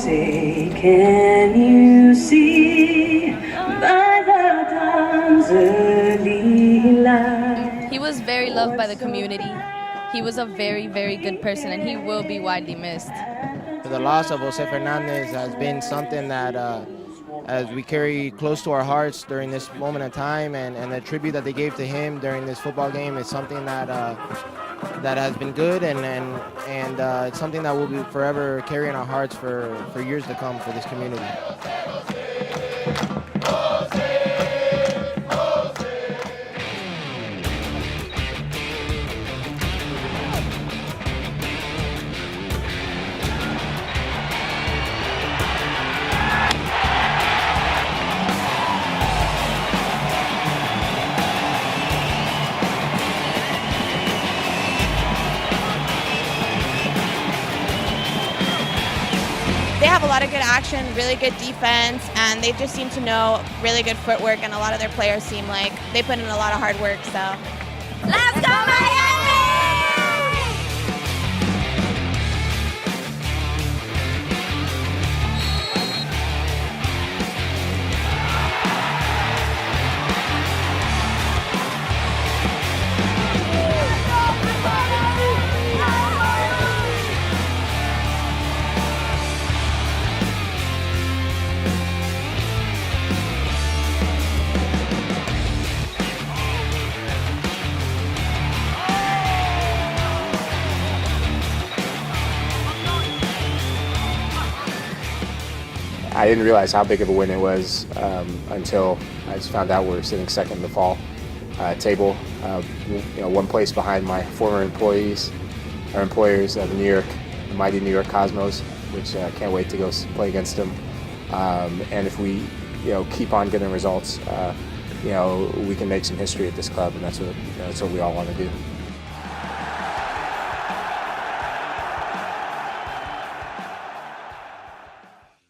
Jose, can you see by the dawn's early light? He was very loved by the community. He was a very, very good person, and he will be widely missed. The loss of José Fernández has been something that as we carry close to our hearts during this moment of time, and the tribute that they gave to him during this football game is something that that has been good, and it's something that we'll be forever carrying our hearts for years to come for this community. They have a lot of good action, really good defense, and they just seem to know really good footwork, and a lot of their players seem like they put in a lot of hard work, so. Let's go Miami! I didn't realize how big of a win it was until I just found out we were sitting second in the fall table. One place behind my former employers, the mighty New York Cosmos, which I can't wait to go play against them. And if we, keep on getting results, we can make some history at this club, and that's what we all want to do.